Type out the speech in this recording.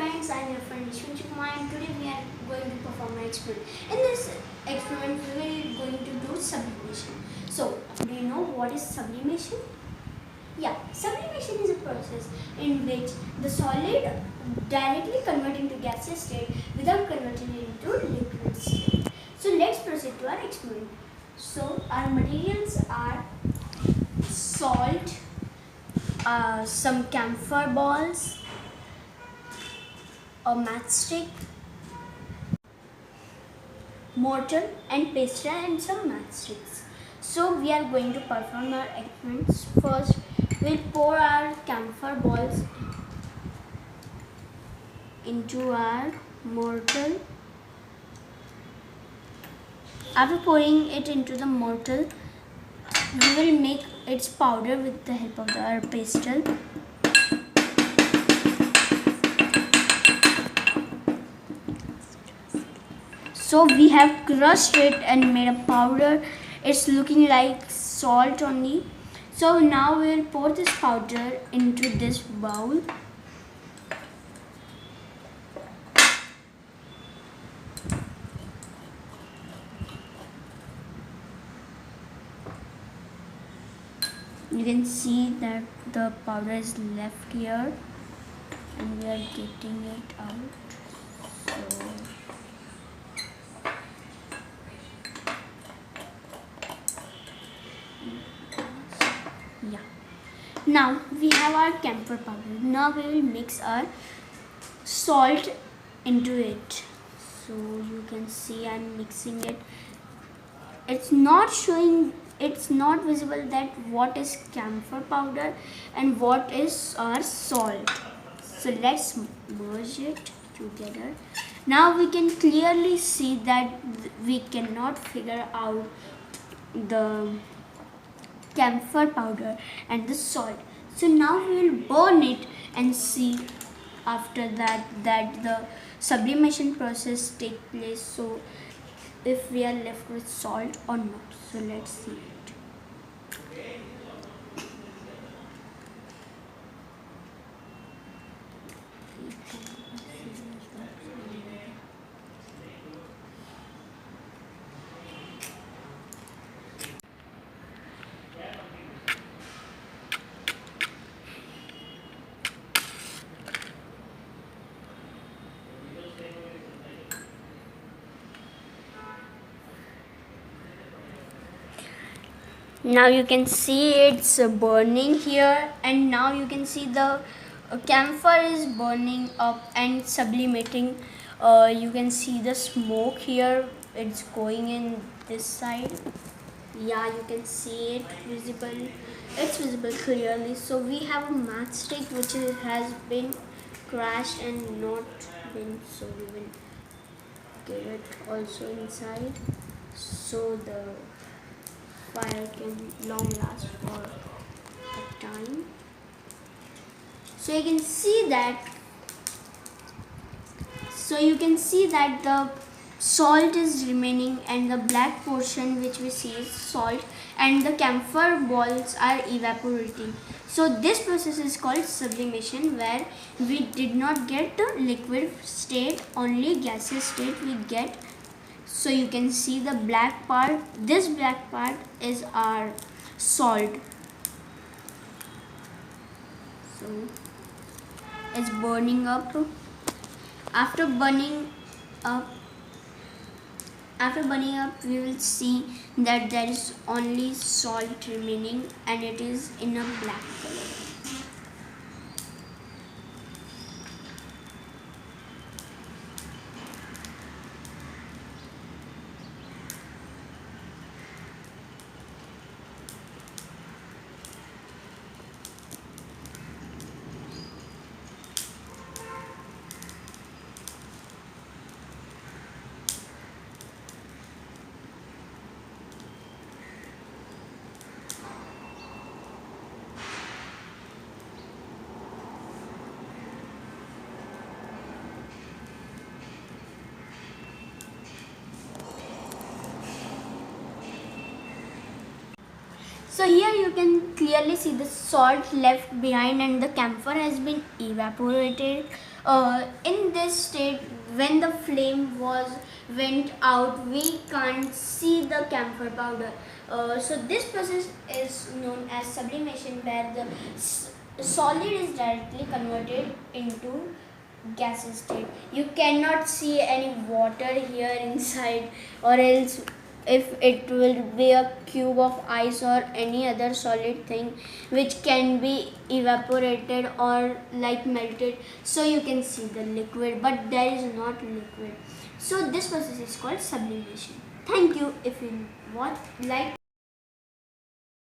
friends, I am your friend Ishwan Kumar, and today we are going to perform an experiment. In this experiment, we are going to do sublimation. So, do you know what is sublimation? Yeah, sublimation is a process in which the solid directly convert into gaseous state without converting it into liquid state. So, let's proceed to our experiment. So, our materials are salt, some camphor balls, a matchstick, mortar and pestle and some matchsticks. So we are going to perform our experiments. First we'll pour our camphor balls into our mortar. After pouring it into the mortar, we will make its powder with the help of our pestle. So we have crushed it and made a powder. It's looking like salt only. So now we will pour this powder into this bowl. You can see that the powder is left here and we are getting it out. So yeah, now we have our camphor powder. Now we will mix our salt into it. So you can see I'm mixing it. It's not showing, it's not visible that what is camphor powder and what is our salt. So let's merge it together. Now we can clearly see that we cannot figure out the camphor powder and the salt. So now we will burn it and see after that the sublimation process take place. So if we are left with salt or not. So let's see it. Now you can see it's burning here, and now you can see the camphor is burning up and sublimating. You can see the smoke here, it's going in this side. Yeah, you can see it visible, it's visible clearly. So we have a matchstick which has been crashed and not been, so we will give it also inside so the fire can long last for a time. So you can see that the salt is remaining and the black portion which we see is salt and the camphor balls are evaporating. So this process is called sublimation, where we did not get the liquid state, only gaseous state we get. So you can see the black part, this black part is our salt. So it's burning up. After burning up we will see that there is only salt remaining and it is in a black color. So here you can clearly see the salt left behind and the camphor has been evaporated. In this state, when the flame went out, we can't see the camphor powder. So this process is known as sublimation, where the solid is directly converted into gaseous state. You cannot see any water here inside, or else if it will be a cube of ice or any other solid thing which can be evaporated or like melted, so you can see the liquid, but there is not liquid. So this process is called sublimation. Thank you. If you want like